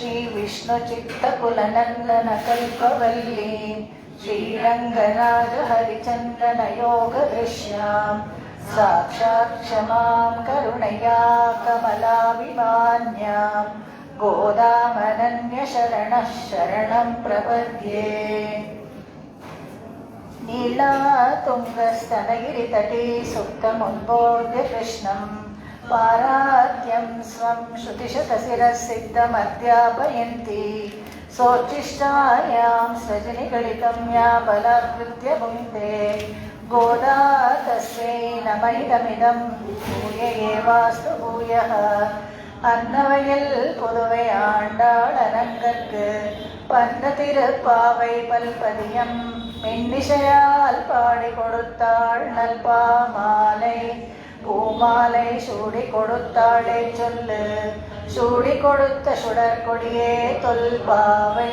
ಶ್ರೀ ವಿಷ್ಣು ಚಿತ್ತಕುಲನಂದನ ಕಲ್ಪವಲ್ಲಿ ಶ್ರೀರಂಗರಾಜ ಹರಿಚಂದ್ರನ ಯೋಗ ದೃಶ್ಯಾಂ ಸಾಕ್ಷಾತ್ ಕ್ಷಮಾಂ ಕರುಣಯಾ ಕಮಲಾಭಿಮಾನ್ಯಾಂ ಗೋದಾಮನನ್ಯ ಶರಣಃ ಶರಣಂ ಪ್ರಪದ್ಯೆ. ನೀಲಾತುಂಗಸ್ತನಗಿರಿತಟೇ ಸುಪ್ತಮುದ್ಬೋಧ್ಯ ಕೃಷ್ಣಂ ಪಾರಾದ್ಯಂ ಸ್ವಂ ಶ್ರುತಿಶತಶಿರಸ್ಸಿದ್ಧಮಧ್ಯಾಪಯಂತಿ ಸೋಚ್ಚಿಷ್ಟಾಯಾಂ ಸೃಜನಿಗಳಿತಂ ಯಾ ಬಲಾಕೃತ್ಯ ಭುಂಕ್ತೆ ಗೋದಾ ತಸ್ಯೈ ನಮೈದಮಿದಂ ಭೂಯ ಏವಾಸ್ತು ಭೂಯಃ. அன்னவையில் புதுவை ஆண்டாளனங்கற்கு பந்த திருப்பாவை பல்பதியம் மென்னிசையால் பாடி கொடுத்தாள் நல்பாமாலை. பூமாலை சூடி கொடுத்தாளே சொல்லு, சூடி கொடுத்த சுடற்கொடியே தொல்பாவை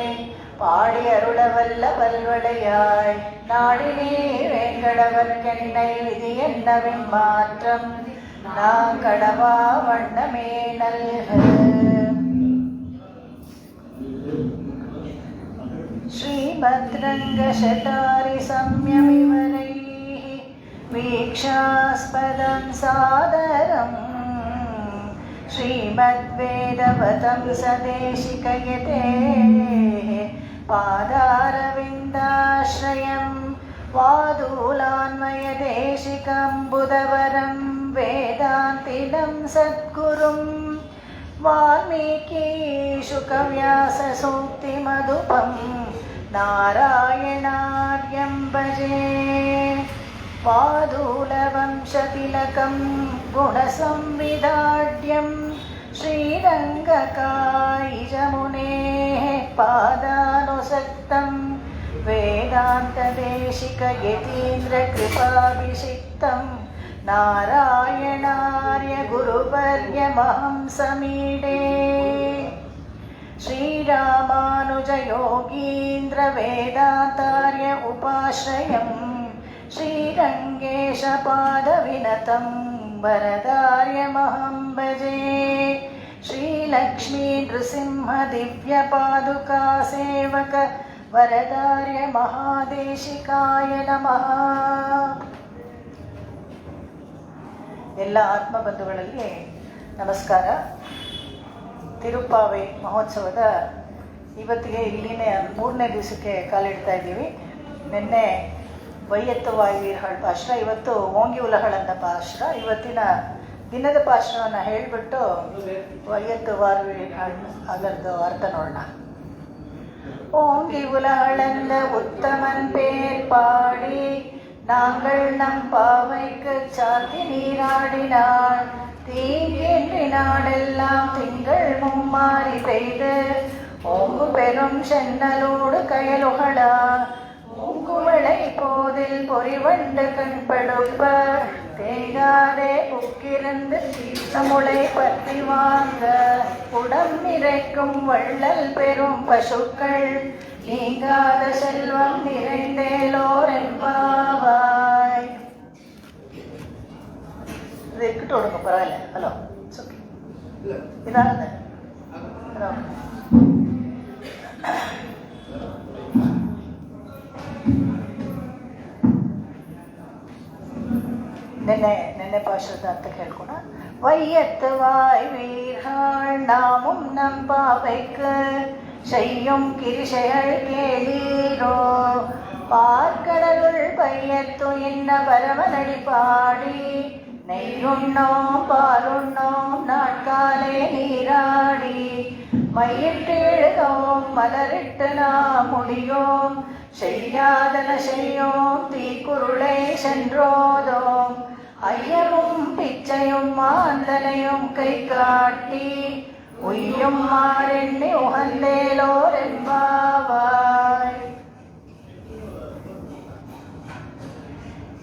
பாடி அருளவல்ல பல்வடையாய். நாடினே வேங்கடவர்க்கென்னை விதி என்னவின் மாற்றம் நாங்கடவா வண்ணமே நல்க. ஸ்ரீமத்ரங்கசடாரி சம்யமிவரைः வீக்ஷாஸ்பதம் சாதரம் ஸ்ரீமத்வேதவதம் சதேசிகயதேः பாதாரவிந்தாஸ்ரயம் வாதூலான்மயதேசிகம்புதவரம் வேதாந்திலம் சத்குரும் வால்மீகிசுகவ்யாசசூக்திமதுபம் நாராயணார்யம் பஜே. வாதூலவம்சதிலகம் குணசம்விதாட்யம் ஸ்ரீரங்ககாயிஜமுனேः பாதானுசக்தம் வேதாந்ததேசிகயதீந்திரகிருபாபிஷிக்தம் நாராயணார்ய குருவர்யமஹம் சமீடே. ஸ்ரீராமானுஜ யோகீந்திர வேதாந்தார்ய உபாஸ்ரயம் ஸ்ரீரங்கேஷ பாதவினதம் வரதார்யமஹம் பஜே. ஸ்ரீலக்ஷ்மீ நೃಸಿಂಹ ದಿವ್ಯ ಪಾದುಕಾ ಸೇವಕ ವರದಾರ್ಯ ಮಹಾದೇಶಿಕಾಯ ನಮಃ. ಎಲ್ಲ ಆತ್ಮಬಂಧುಗಳಲ್ಲಿ ನಮಸ್ಕಾರ. ತಿರುಪ್ಪಾವೈ ಮಹೋತ್ಸವದ ಇವತ್ತಿಗೆ ಇಲ್ಲಿನೇ 3ನೇ ದಿವಸಕ್ಕೆ ಕಾಲಿಡ್ತಾ ಇದ್ದೀವಿ. ನಿನ್ನೆ ವೈಯತ್ತು ವಾಯುವೀರಹಳ್ ಪಾಶ್ರ, ಇವತ್ತು ಓಂಗಿ ಉಲಹಳಂದ ಪಾಶ್ರ. ಇವತ್ತಿನ ದಿನದ ಪಾಶ್ರವನ್ನು ಹೇಳಿಬಿಟ್ಟು ವೈಯತ್ತು ವಾಯುವೀರಹಳ್ ಅದರದ್ದು ಅರ್ಥ ನೋಡೋಣ. ஓங்கி உலகளந்த உத்தமன் பேர் பாடி நாங்கள் நம் பாவைக்கு சாத்தி நீராடினாள். தீங்கின்றி நாடெல்லாம் திங்கள் மும்மாறி பெய்து ஓங்கு பெரும் சென்னலோடு கயலுகளா பூங்குவளை போதில் பொறிவண்டு கண்படுப்ப தேங்காதே புக்கிருந்து தமுளை பற்றி வாங்க உடம் நிறைக்கும் வள்ளல் பெரும் பசுக்கள் நீங்காத செல்வம் நிறைந்தேலோர் என்பாவாய். இது இருக்கட்டு விடுங்க, பரவாயில்ல. ஹலோ, இதான் ஹலோ. ನೆನ್ನೆ ಪಾಶ್ರದ ಅಂತ ಕೇಳ್ಕೊಣ. வையத்து வாய்வீர்கள் நாமும் நம் பாவைக்கு செய்யும் கிரிசைகள் கேளீரோ. பார்க்கடலுள் பையத்து இன்ன பரமனடி பாடி நெய்யுண்ணோம் பாலுண்ணோம் நாட்காலே நீராடி மையிட்டு எழுதோம் மலரிட்டு நாம் முடியோம் செய்யாதன செய்யோம் தீக்குருளை சென்றோதோம் ஐயமும் பிச்சையும் மாந்தனையும் கை காட்டி உய்யும் மாறெண்ணி உகந்தேலோர் என்பாவாய்.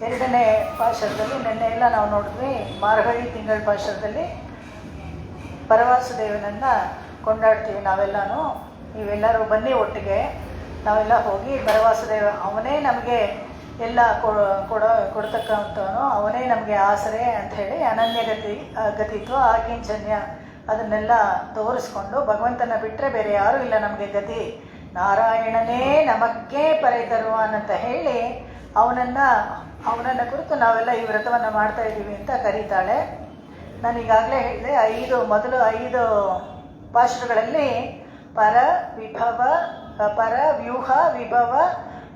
2ನೇ ಪಾಶರದಲ್ಲಿ ನಿನ್ನೆ ಎಲ್ಲ ನಾವು ನೋಡಿದ್ವಿ. ಮಾರ್ಗಳಿ ತಿಂಗಳ ಪಾಶರದಲ್ಲಿ ಪರವಾಸುದೇವನನ್ನು ಕೊಂಡಾಡ್ತೀವಿ ನಾವೆಲ್ಲನೂ. ನೀವೆಲ್ಲರೂ ಬನ್ನಿ ಒಟ್ಟಿಗೆ, ನಾವೆಲ್ಲ ಹೋಗಿ ಪರವಾಸುದೇವ ಅವನೇ ನಮಗೆ ಎಲ್ಲ ಕೊಡ್ತಕ್ಕಂಥವನು, ಅವನೇ ನಮಗೆ ಆಸರೆ ಅಂಥೇಳಿ ಅನನ್ಯ ಗತಿತ್ವ ಆಕಿಂಚನ್ಯ ಅದನ್ನೆಲ್ಲ ತೋರಿಸ್ಕೊಂಡು ಭಗವಂತನ ಬಿಟ್ಟರೆ ಬೇರೆ ಯಾರೂ ಇಲ್ಲ ನಮಗೆ ಗತಿ, ನಾರಾಯಣನೇ ನಮಕ್ಕೆ ಪರೆ ತರುವಾನ್ ಅಂತ ಹೇಳಿ ಅವನನ್ನು ಕುರಿತು ನಾವೆಲ್ಲ ಈ ವ್ರತವನ್ನು ಮಾಡ್ತಾ ಇದ್ದೀವಿ ಅಂತ ಕರೀತಾಳೆ. ನಾನು ಈಗಾಗಲೇ ಹೇಳಿದೆ, ಮೊದಲು 5 ಪಾಶುರಗಳಲ್ಲಿ ಪರ ವಿಭವ, ಪರ ವ್ಯೂಹ, ವಿಭವ,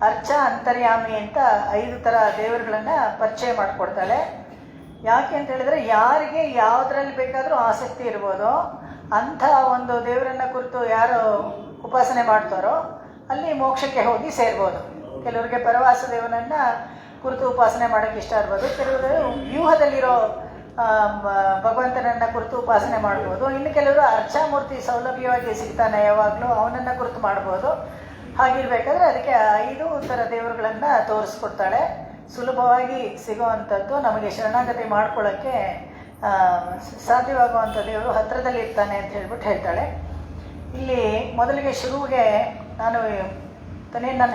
ಅರ್ಚ, ಅಂತರ್ಯಾಮಿ ಅಂತ 5 ಥರ ದೇವರುಗಳನ್ನು ಪರಿಚಯ ಮಾಡಿಕೊಡ್ತಾಳೆ. ಯಾಕೆ ಅಂತ ಹೇಳಿದ್ರೆ, ಯಾರಿಗೆ ಯಾವುದ್ರಲ್ಲಿ ಬೇಕಾದರೂ ಆಸಕ್ತಿ ಇರ್ಬೋದು, ಅಂಥ ಒಂದು ದೇವರನ್ನ ಕುರಿತು ಯಾರು ಉಪಾಸನೆ ಮಾಡ್ತಾರೋ ಅಲ್ಲಿ ಮೋಕ್ಷಕ್ಕೆ ಹೋಗಿ ಸೇರ್ಬೋದು. ಕೆಲವರಿಗೆ ಪರವಾಸ ದೇವನನ್ನು ಕುರಿತು ಉಪಾಸನೆ ಮಾಡೋಕ್ಕೆ ಇಷ್ಟ ಇರ್ಬೋದು, ಕೆಲವರು ವ್ಯೂಹದಲ್ಲಿರೋ ಭಗವಂತನನ್ನು ಕುರಿತು ಉಪಾಸನೆ ಮಾಡ್ಬೋದು, ಇನ್ನು ಕೆಲವರು ಅರ್ಚಾಮೂರ್ತಿ ಸೌಲಭ್ಯವಾಗಿ ಸಿಗ್ತಾನೆ ಯಾವಾಗಲೂ, ಅವನನ್ನು ಕುರಿತು ಮಾಡ್ಬೋದು. ಹಾಗಿರ್ಬೇಕಾದ್ರೆ ಅದಕ್ಕೆ 5 ಥರ ದೇವರುಗಳನ್ನು ತೋರಿಸ್ಕೊಡ್ತಾಳೆ. ಸುಲಭವಾಗಿ ಸಿಗುವಂಥದ್ದು, ನಮಗೆ ಶರಣಾಗತಿ ಮಾಡ್ಕೊಳ್ಳೋಕ್ಕೆ ಸಾಧ್ಯವಾಗುವಂಥ ದೇವರು ಹತ್ತಿರದಲ್ಲಿ ಇರ್ತಾನೆ ಅಂತ ಹೇಳ್ತಾಳೆ. ಇಲ್ಲಿ ಮೊದಲಿಗೆ ಶುರುವಿಗೆ ನಾನು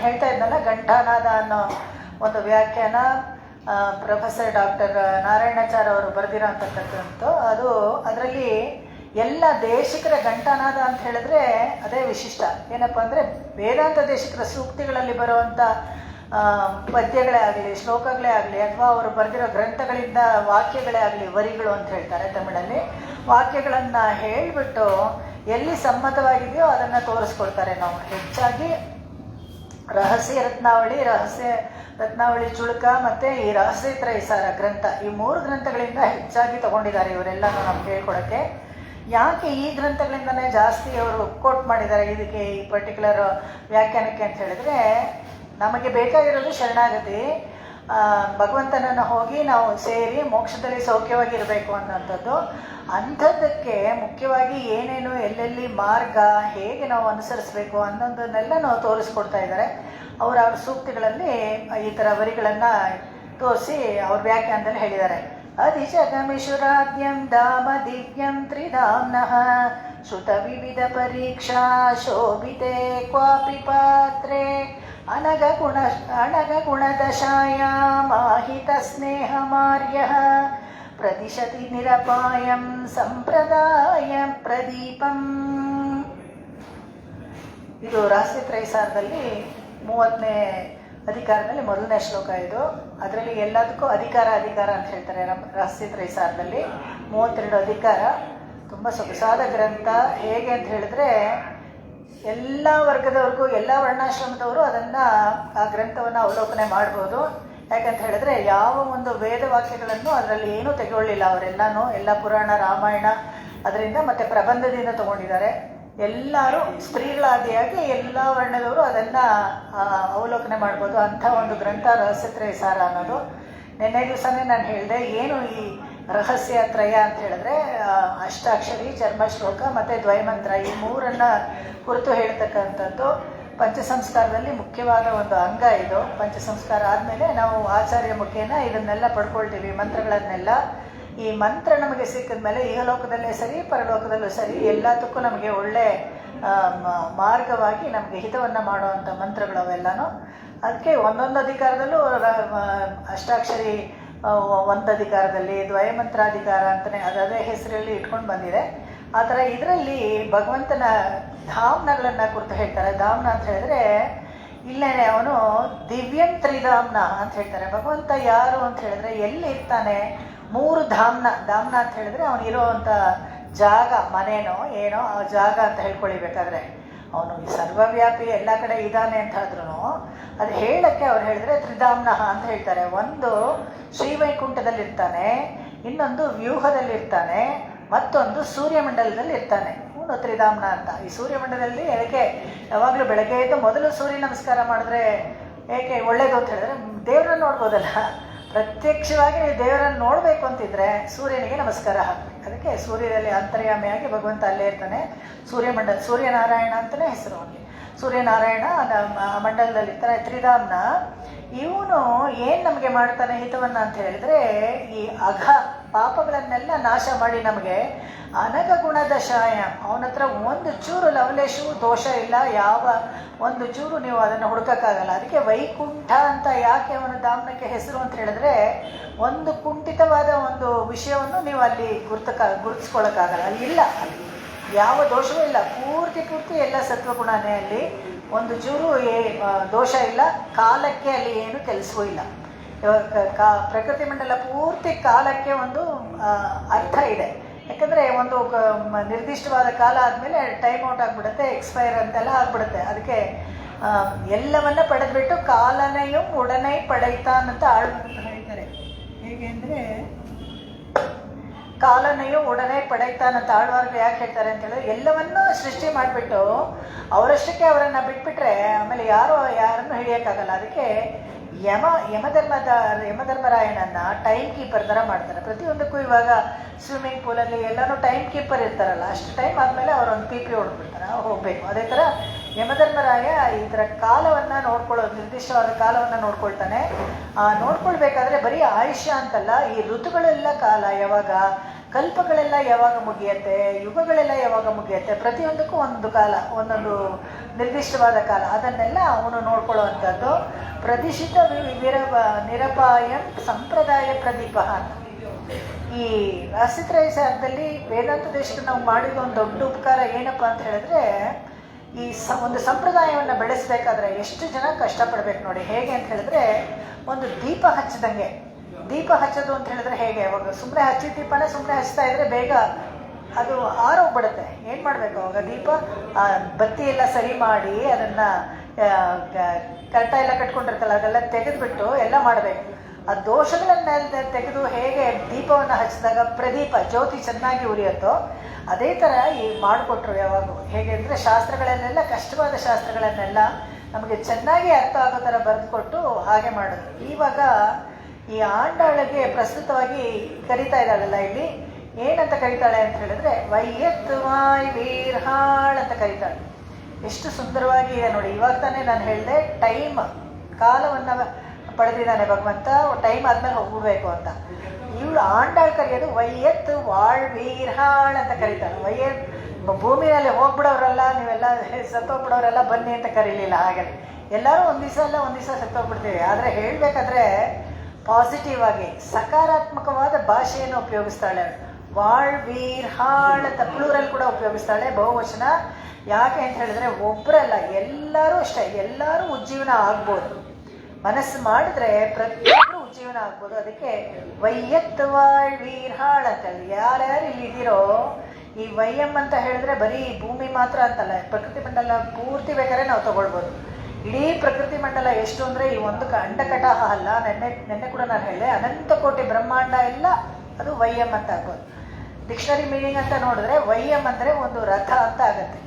ಹೇಳ್ತಾ ಇದ್ನಲ್ಲ, ಘಂಟಾನಾದ ಅನ್ನೋ ಒಂದು ವ್ಯಾಖ್ಯಾನ ಪ್ರೊಫೆಸರ್ ಡಾಕ್ಟರ್ ನಾರಾಯಣಾಚಾರ್ಯ ಅವರು ಬರೆದಿರೋಂಥದ್ದು. ಅದರಲ್ಲಿ ಎಲ್ಲ ದೇಶಿಕರ ಘಂಟಾನಾದ ಅಂತ ಹೇಳಿದ್ರೆ ಅದೇ ವಿಶಿಷ್ಟ. ಏನಪ್ಪ ಅಂದರೆ, ವೇದಾಂತ ದೇಶಿಕರ ಸೂಕ್ತಿಗಳಲ್ಲಿ ಬರುವಂಥ ಪದ್ಯಗಳೇ ಆಗಲಿ, ಶ್ಲೋಕಗಳೇ ಆಗಲಿ, ಅಥವಾ ಅವರು ಬರೆದಿರೋ ಗ್ರಂಥಗಳಿಂದ ವಾಕ್ಯಗಳೇ ಆಗಲಿ, ವರಿಗಳು ಅಂತ ಹೇಳ್ತಾರೆ ತಮಿಳಲ್ಲಿ, ವಾಕ್ಯಗಳನ್ನು ಹೇಳಿಬಿಟ್ಟು ಎಲ್ಲಿ ಸಮ್ಮತವಾಗಿದೆಯೋ ಅದನ್ನು ತೋರಿಸ್ಕೊಡ್ತಾರೆ. ನಾವು ಹೆಚ್ಚಾಗಿ ರಹಸ್ಯ ರತ್ನಾವಳಿ ಚುಳುಕ ಮತ್ತು ಈ ರಹಸ್ಯ ತ್ರೈಸಾರ ಗ್ರಂಥ, ಈ 3 ಗ್ರಂಥಗಳಿಂದ ಹೆಚ್ಚಾಗಿ ತಗೊಂಡಿದ್ದಾರೆ ಇವರೆಲ್ಲನೂ ನಮ್ಗೆ ಹೇಳ್ಕೊಡೋಕ್ಕೆ. ಯಾಕೆ ಈ ಗ್ರಂಥಗಳಿಂದನೇ ಜಾಸ್ತಿ ಅವರು ಕೋಟ್ ಮಾಡಿದ್ದಾರೆ ಇದಕ್ಕೆ, ಈ ಪರ್ಟಿಕ್ಯುಲರ್ ವ್ಯಾಖ್ಯಾನಕ್ಕೆ ಅಂತ ಹೇಳಿದ್ರೆ, ನಮಗೆ ಬೇಕಾಗಿರೋದು ಶರಣಾಗತಿ, ಭಗವಂತನನ್ನು ಹೋಗಿ ನಾವು ಸೇರಿ ಮೋಕ್ಷದಲ್ಲಿ ಸೌಖ್ಯವಾಗಿರಬೇಕು ಅನ್ನೋಂಥದ್ದು. ಅಂಥದ್ದಕ್ಕೆ ಮುಖ್ಯವಾಗಿ ಏನೇನು, ಎಲ್ಲೆಲ್ಲಿ ಮಾರ್ಗ, ಹೇಗೆ ನಾವು ಅನುಸರಿಸಬೇಕು ಅನ್ನೋದನ್ನೆಲ್ಲ ನಾವು ತೋರಿಸ್ಕೊಡ್ತಾ ಇದ್ದಾರೆ. ಅವ್ರ ಸೂಕ್ತಿಗಳಲ್ಲಿ ಈ ಥರ ವರಿಗಳನ್ನು ತೋರಿಸಿ ಅವ್ರ ವ್ಯಾಖ್ಯಾನದಲ್ಲಿ ಹೇಳಿದ್ದಾರೆ. ಅಧಿಜಗಮಿಷುರಾದ್ಯಂ ಧಾಮ ದಿವ್ಯಂ ತ್ರಿಧಾಮ್ನಃ ಶ್ರುತ ವಿವಿಧ ಪರೀಕ್ಷಾ ಶೋಭಿತೆ ಕ್ವಾಪಿ ಪಾತ್ರೆ ಅನಗಗುಣದಶಾಯಾಮಾಹಿತ ಸ್ನೇಹ ಮಾರ್ಯಃ ಪ್ರದಿಶತಿ ನಿರಪಾಯಂ ಸಂಪ್ರದಾಯ ಪ್ರದೀಪಂ. ಇದು ರಹಸ್ಯ ತ್ರೈಸಾರದಲ್ಲಿ 30ನೇ ಅಧಿಕಾರದಲ್ಲಿ ಮೊದಲನೇ ಶ್ಲೋಕ ಇದು. ಅದರಲ್ಲಿ ಎಲ್ಲದಕ್ಕೂ ಅಧಿಕಾರ ಅಂತ ಹೇಳ್ತಾರೆ. ರಹಸ್ಯ ತ್ರೈಸಾರದಲ್ಲಿ 32 ಅಧಿಕಾರ. ತುಂಬ ಸೊಗಸಾದ ಗ್ರಂಥ. ಹೇಗೆ ಅಂತ ಹೇಳಿದ್ರೆ, ಎಲ್ಲ ವರ್ಗದವ್ರಿಗೂ, ಎಲ್ಲ ವರ್ಣಾಶ್ರಮದವರು ಆ ಗ್ರಂಥವನ್ನು ಅವಲೋಕನೆ ಮಾಡ್ಬೋದು. ಯಾಕಂತ ಹೇಳಿದ್ರೆ, ಯಾವ ಒಂದು ವೇದವಾಕ್ಯಗಳನ್ನು ಅದರಲ್ಲಿ ಏನೂ ತೆಗೊಳ್ಳಿಲ್ಲ ಅವರೆಲ್ಲನೂ. ಎಲ್ಲ ಪುರಾಣ, ರಾಮಾಯಣ ಅದರಿಂದ ಮತ್ತು ಪ್ರಬಂಧದಿಂದ ತಗೊಂಡಿದ್ದಾರೆ. ಎಲ್ಲರೂ ಸ್ತ್ರೀಗಳಾದಿಯಾಗಿ ಎಲ್ಲ ವರ್ಣದವರು ಅದನ್ನು ಅವಲೋಕನೆ ಮಾಡ್ಬೋದು. ಅಂಥ ಒಂದು ಗ್ರಂಥ ರಹಸ್ಯ ತ್ರಯಸಾರ ಅನ್ನೋದು. ನಿನ್ನೆ ದಿವಸನೇ ನಾನು ಹೇಳಿದೆ, ಏನು ಈ ರಹಸ್ಯ ತ್ರಯ ಅಂತ ಹೇಳಿದ್ರೆ, ಅಷ್ಟಾಕ್ಷರಿ, ಚರ್ಮಶ್ಲೋಕ ಮತ್ತು ದ್ವೈಮಂತ್ರ, ಈ 3 ಕುರಿತು ಹೇಳ್ತಕ್ಕಂಥದ್ದು. ಪಂಚಸಂಸ್ಕಾರದಲ್ಲಿ ಮುಖ್ಯವಾದ ಒಂದು ಅಂಗ ಇದು. ಪಂಚಸಂಸ್ಕಾರ ಆದಮೇಲೆ ನಾವು ಆಚಾರ್ಯ ಮುಖೇನ ಇದನ್ನೆಲ್ಲ ಪಡ್ಕೊಳ್ತೀವಿ, ಮಂತ್ರಗಳನ್ನೆಲ್ಲ. ಈ ಮಂತ್ರ ನಮಗೆ ಸಿಕ್ಕಿದ ಮೇಲೆ ಇಹಲೋಕದಲ್ಲೇ ಸರಿ, ಪರಲೋಕದಲ್ಲೂ ಸರಿ, ಎಲ್ಲದಕ್ಕೂ ನಮಗೆ ಒಳ್ಳೆ ಮಾರ್ಗವಾಗಿ ನಮಗೆ ಹಿತವನ್ನು ಮಾಡುವಂಥ ಮಂತ್ರಗಳು ಅವೆಲ್ಲನೂ. ಅದಕ್ಕೆ ಒಂದೊಂದು ಅಧಿಕಾರದಲ್ಲೂ ಅಷ್ಟಾಕ್ಷರಿ ಒಂದು ಅಧಿಕಾರದಲ್ಲಿ, ದ್ವಯಮಂತ್ರಾಧಿಕಾರ ಅಂತಲೇ ಅದೇ ಹೆಸರಲ್ಲಿ ಇಟ್ಕೊಂಡು ಬಂದಿದೆ. ಆ ಥರ ಇದರಲ್ಲಿ ಭಗವಂತನ ಧಾಮ್ನಗಳನ್ನು ಕುರಿತು ಹೇಳ್ತಾರೆ. ಧಾಮ್ನ ಅಂತ ಹೇಳಿದ್ರೆ, ಇಲ್ಲೇ ಅವನು ದಿವ್ಯಂ ತ್ರಿಧಾಮ್ನ ಅಂತ ಹೇಳ್ತಾರೆ. ಭಗವಂತ ಯಾರು ಅಂತ ಹೇಳಿದ್ರೆ, ಎಲ್ಲಿ ಇರ್ತಾನೆ? 3 ಧಾಮ್ನ ಅಂತ ಹೇಳಿದ್ರೆ ಅವನಿರೋವಂಥ ಜಾಗ, ಮನೇನೋ ಏನೋ ಆ ಜಾಗ ಅಂತ ಹೇಳ್ಕೊಳಿಬೇಕಾದ್ರೆ, ಅವನು ಸರ್ವವ್ಯಾಪಿ ಎಲ್ಲ ಕಡೆ ಇದ್ದಾನೆ ಅಂತ ಆದ್ರೂ ಅದು ಹೇಳಕ್ಕೆ ಅವ್ರು ಹೇಳಿದ್ರೆ ತ್ರಿಧಾಮ್ನ ಅಂತ ಹೇಳ್ತಾರೆ. ಒಂದು ಶ್ರೀವೈಕುಂಠದಲ್ಲಿರ್ತಾನೆ, ಇನ್ನೊಂದು ವ್ಯೂಹದಲ್ಲಿರ್ತಾನೆ, ಮತ್ತೊಂದು ಸೂರ್ಯಮಂಡಲದಲ್ಲಿ ಇರ್ತಾನೆ. ಅವನು ತ್ರಿಧಾಮ್ನ ಅಂತ. ಈ ಸೂರ್ಯಮಂಡಲದಲ್ಲಿ ಅದಕ್ಕೆ ಯಾವಾಗಲೂ ಬೆಳಗ್ಗೆ ಎದ್ದು ಮೊದಲು ಸೂರ್ಯ ನಮಸ್ಕಾರ ಮಾಡಿದ್ರೆ ಏಕೆ ಒಳ್ಳೇದು ಅಂತ ಹೇಳಿದ್ರೆ, ದೇವ್ರನ್ನ ನೋಡ್ಬೋದಲ್ಲ. ಪ್ರತ್ಯಕ್ಷವಾಗಿ ನೀವು ದೇವರನ್ನು ನೋಡಬೇಕು ಅಂತಿದ್ರೆ ಸೂರ್ಯನಿಗೆ ನಮಸ್ಕಾರ ಹಾಕಬೇಕು. ಅದಕ್ಕೆ ಸೂರ್ಯದಲ್ಲಿ ಅಂತರ್ಯಾಮಿಯಾಗಿ ಭಗವಂತ ಅಲ್ಲೇ ಇರ್ತಾನೆ. ಸೂರ್ಯನಾರಾಯಣ ಅಂತಲೇ ಹೆಸರು ಅವನಿಗೆ. ಸೂರ್ಯನಾರಾಯಣ ಮಂಡಲದಲ್ಲಿ ಇರ್ತಾನೆ, ತ್ರಿಧಾಮ್ನ. ಇವನು ಏನು ನಮಗೆ ಮಾಡ್ತಾನೆ ಹಿತವನ್ನು ಅಂತ ಹೇಳಿದ್ರೆ, ಈ ಪಾಪಗಳನ್ನೆಲ್ಲ ನಾಶ ಮಾಡಿ ನಮಗೆ ಅನಗ ಗುಣದ ಶಾಯ. ಅವನ ಹತ್ರ ಒಂದು ಚೂರು ಲವಲೇಶವು ದೋಷ ಇಲ್ಲ, ಯಾವ ಒಂದು ಚೂರು ನೀವು ಅದನ್ನು ಹುಡುಕಕ್ಕಾಗಲ್ಲ. ಅದಕ್ಕೆ ವೈಕುಂಠ ಅಂತ ಯಾಕೆ ಅವನ ಧಾಮನಕ್ಕೆ ಹೆಸರು ಅಂತ ಹೇಳಿದ್ರೆ, ಒಂದು ಕುಂಠಿತವಾದ ಒಂದು ವಿಷಯವನ್ನು ನೀವು ಅಲ್ಲಿ ಗುರುತಿಸ್ಕೊಳ್ಳೋಕ್ಕಾಗಲ್ಲ. ಅಲ್ಲಿ ಇಲ್ಲ, ಅಲ್ಲಿ ಯಾವ ದೋಷವೂ ಇಲ್ಲ, ಪೂರ್ತಿ ಎಲ್ಲ ಸತ್ವಗುಣನೇ. ಅಲ್ಲಿ ಒಂದು ಚೂರು ದೋಷ ಇಲ್ಲ, ಕಾಲಕ್ಕೆ ಅಲ್ಲಿ ಏನು ಕೆಲಸವೂ ಇಲ್ಲ. ಇವಾಗ ಪ್ರಕೃತಿ ಮಂಡಲ ಪೂರ್ತಿ ಕಾಲಕ್ಕೆ ಒಂದು ಅರ್ಥ ಇದೆ. ಯಾಕಂದರೆ ಒಂದು ನಿರ್ದಿಷ್ಟವಾದ ಕಾಲ ಆದಮೇಲೆ ಟೈಮ್ ಔಟ್ ಆಗಿಬಿಡುತ್ತೆ, ಎಕ್ಸ್ಪೈರ್ ಅಂತೆಲ್ಲ ಆಗಿಬಿಡುತ್ತೆ. ಅದಕ್ಕೆ ಎಲ್ಲವನ್ನ ಪಡೆದ್ಬಿಟ್ಟು ಕಾಲನೆಯು ಉಡನೈ ಪಡೆಯುತ್ತಾನಂತ ಹೇಳ್ತಾರೆ. ಹೇಗೆ ಅಂದರೆ ಕಾಲನೆಯು ಉಡನೆ ಪಡೆಯುತ್ತಾನಂತ ಆಳ್ವಾರ್ಗಳು ಯಾಕೆ ಹೇಳ್ತಾರೆ ಅಂತ ಹೇಳಿದ್ರೆ, ಎಲ್ಲವನ್ನೂ ಸೃಷ್ಟಿ ಮಾಡಿಬಿಟ್ಟು ಅವರಷ್ಟಕ್ಕೆ ಅವರನ್ನು ಬಿಟ್ಬಿಟ್ರೆ ಆಮೇಲೆ ಯಾರನ್ನು ಹಿಡಿಯೋಕ್ಕಾಗಲ್ಲ. ಅದಕ್ಕೆ ಯಮಧರ್ಮರಾಯಣನ್ನ ಟೈಮ್ ಕೀಪರ್ ಥರ ಮಾಡ್ತಾರೆ. ಪ್ರತಿಯೊಂದಕ್ಕೂ ಇವಾಗ ಸ್ವಿಮ್ಮಿಂಗ್ ಪೂಲಲ್ಲಿ ಎಲ್ಲನೂ ಟೈಮ್ ಕೀಪರ್ ಇರ್ತಾರಲ್ಲ, ಅಷ್ಟು ಟೈಮ್ ಆದಮೇಲೆ ಅವರೊಂದು ಪಿ ಹೊಡ್ಬಿಡ್ತಾರೆ, ಹೋಗಬೇಕು. ಅದೇ ಥರ ಯಮಧರ್ಮರಾಯ ಈ ಥರ ಕಾಲವನ್ನು ನಿರ್ದಿಷ್ಟವಾದ ಕಾಲವನ್ನು ನೋಡ್ಕೊಳ್ತಾನೆ. ನೋಡ್ಕೊಳ್ಬೇಕಾದ್ರೆ ಬರೀ ಆಯುಷ್ಯ ಅಂತಲ್ಲ, ಈ ಋತುಗಳೆಲ್ಲ ಕಾಲ ಯಾವಾಗ, ಕಲ್ಪಗಳೆಲ್ಲ ಯಾವಾಗ ಮುಗಿಯುತ್ತೆ, ಯುಗಗಳೆಲ್ಲ ಯಾವಾಗ ಮುಗಿಯುತ್ತೆ, ಪ್ರತಿಯೊಂದಕ್ಕೂ ಒಂದು ಕಾಲ, ಒಂದೊಂದು ನಿರ್ದಿಷ್ಟವಾದ ಕಾಲ, ಅದನ್ನೆಲ್ಲ ಅವನು ನೋಡ್ಕೊಳ್ಳುವಂಥದ್ದು. ಪ್ರತಿಷ್ಠಿತ ನಿರಪಾಯಂ ಸಂಪ್ರದಾಯ ಪ್ರದೀಪ ಅಂತ. ಈ ರಾಷ್ಟ್ರತ್ರಯದಲ್ಲಿ ವೇದಾಂತ ದೇಶಕ್ಕೆ ನಾವು ಮಾಡಿದ ಒಂದು ದೊಡ್ಡ ಉಪಕಾರ ಏನಪ್ಪ ಅಂತ ಹೇಳಿದ್ರೆ, ಈ ಒಂದು ಸಂಪ್ರದಾಯವನ್ನು ಬೆಳೆಸಬೇಕಾದ್ರೆ ಎಷ್ಟು ಜನ ಕಷ್ಟಪಡ್ಬೇಕು ನೋಡಿ. ಹೇಗೆ ಅಂತ ಹೇಳಿದ್ರೆ, ಒಂದು ದೀಪ ಹಚ್ಚಿದಂಗೆ. ದೀಪ ಹಚ್ಚೋದು ಅಂತ ಹೇಳಿದ್ರೆ ಹೇಗೆ, ಅವಾಗ ಸುಮ್ಮನೆ ಹಚ್ಚಿದ ದೀಪನೇ ಸುಮ್ಮನೆ ಹಚ್ತಾ ಇದ್ರೆ ಬೇಗ ಅದು ಆರೋಗ್ಬಿಡುತ್ತೆ. ಏನು ಮಾಡಬೇಕು ಅವಾಗ, ದೀಪ ಬತ್ತಿ ಎಲ್ಲ ಸರಿ ಮಾಡಿ ಅದನ್ನು ಕರೆಕ್ಟ ಎಲ್ಲ ಕಟ್ಕೊಂಡಿರ್ತಲ್ಲ ಅದೆಲ್ಲ ತೆಗೆದುಬಿಟ್ಟು ಎಲ್ಲ ಮಾಡಬೇಕು. ಆ ದೋಷಗಳನ್ನೆಲ್ಲ ತೆಗೆದು ಹೇಗೆ ದೀಪವನ್ನು ಹಚ್ಚಿದಾಗ ಪ್ರದೀಪ ಜ್ಯೋತಿ ಚೆನ್ನಾಗಿ ಉರಿಯುತ್ತೋ, ಅದೇ ಥರ ಈ ಮಾಡಿಕೊಟ್ರು ಯಾವಾಗ. ಹೇಗೆ ಅಂದರೆ ಶಾಸ್ತ್ರಗಳನ್ನೆಲ್ಲ, ಕಷ್ಟವಾದ ಶಾಸ್ತ್ರಗಳನ್ನೆಲ್ಲ ನಮಗೆ ಚೆನ್ನಾಗಿ ಅರ್ಥ ಆಗೋ ಥರ ಬರೆದುಕೊಟ್ಟು ಹಾಗೆ ಮಾಡೋದು. ಇವಾಗ ಈ ಆಂಡಾಳಿಗೆ ಪ್ರಸ್ತುತವಾಗಿ ಕರೀತಾ ಇದ್ದಾಳಲ್ಲ, ಇಲ್ಲಿ ಏನಂತ ಕರೀತಾಳೆ ಅಂತ ಹೇಳಿದ್ರೆ, ವೈಯತ್ವಾಯ್ ವೀರ್ಹಾಳ್ ಅಂತ ಕರೀತಾಳೆ. ಎಷ್ಟು ಸುಂದರವಾಗಿ ಇದೆ ನೋಡಿ. ಇವಾಗ ತಾನೇ ನಾನು ಹೇಳಿದೆ, ಕಾಲವನ್ನು ಪಡೆದಿದ್ದಾನೆ ಭಗವಂತ, ಟೈಮ್ ಆದ್ಮೇಲೆ ಹೋಗ್ಬಿಡ್ಬೇಕು ಅಂತ. ಇವಳು ಆಂಡಾಳ್ ಕರೆಯೋದು ವೈಯತ್ ವಾಳ್ ವೀರ್ಹಾಳ್ ಅಂತ ಕರೀತಾಳೆ. ಭೂಮಿನಲ್ಲಿ ಹೋಗ್ಬಿಡೋರೆಲ್ಲ, ನೀವೆಲ್ಲ ಸತ್ತೋಗ್ಬಿಡೋರೆಲ್ಲ ಬನ್ನಿ ಅಂತ ಕರೀಲಿಲ್ಲ. ಹಾಗೆ ಎಲ್ಲರೂ ಒಂದು ದಿವಸ ಸತ್ತೋಗ್ಬಿಡ್ತೀವಿ. ಆದರೆ ಹೇಳಬೇಕಾದ್ರೆ ಪಾಸಿಟಿವ್ ಆಗಿ ಸಕಾರಾತ್ಮಕವಾದ ಭಾಷೆಯನ್ನು ಉಪಯೋಗಿಸ್ತಾಳೆ. ವಾಳ್ ವೀರ್ಹಾಳ್ ಅಂತ ಪ್ಲೂರಲ್ ಕೂಡ ಉಪಯೋಗಿಸ್ತಾಳೆ, ಬಹುವಚನ. ಯಾಕೆ ಅಂತ ಹೇಳಿದ್ರೆ, ಒಬ್ಬರಲ್ಲ, ಎಲ್ಲರೂ ಅಷ್ಟೇ, ಎಲ್ಲರೂ ಉಜ್ಜೀವನ ಆಗ್ಬೋದು. ಮನಸ್ಸು ಮಾಡಿದ್ರೆ ಪ್ರತಿಯೊಬ್ಬರು ಉಜ್ಜೀವನ ಆಗ್ಬೋದು. ಅದಕ್ಕೆ ವೈಯತ್ವಾಳ್ ವೀರ್ಹಾಳ್ ಅಂತ ಹೇಳಿ, ಯಾರ್ಯಾರು ಇಲ್ಲಿ ಇದ್ದೀರೋ, ಈ ವೈಯಂ ಅಂತ ಹೇಳಿದ್ರೆ ಬರೀ ಭೂಮಿ ಮಾತ್ರ ಅಂತಲ್ಲ, ಪ್ರಕೃತಿ ಮಂಡಲ ಪೂರ್ತಿ ಬೇಕಾದ್ರೆ ನಾವು ತಗೊಳ್ಬೋದು. ಇಡೀ ಪ್ರಕೃತಿ ಮಂಡಲ ಎಷ್ಟು ಅಂದರೆ, ಈ ಒಂದು ಅಂಡಕಟಾಹ ಅಲ್ಲ, ನೆನ್ನೆ ಕೂಡ ನಾನು ಹೇಳಿದೆ, ಅನಂತ ಕೋಟಿ ಬ್ರಹ್ಮಾಂಡ ಎಲ್ಲ ಅದು ವೈಯಂ ಅಂತ ಆಗ್ಬೋದು. ಡಿಕ್ಷನರಿ ಮೀನಿಂಗ್ ಅಂತ ನೋಡಿದ್ರೆ ವೈಯಂ ಅಂದರೆ ಒಂದು ರಥ ಅಂತ ಆಗುತ್ತೆ.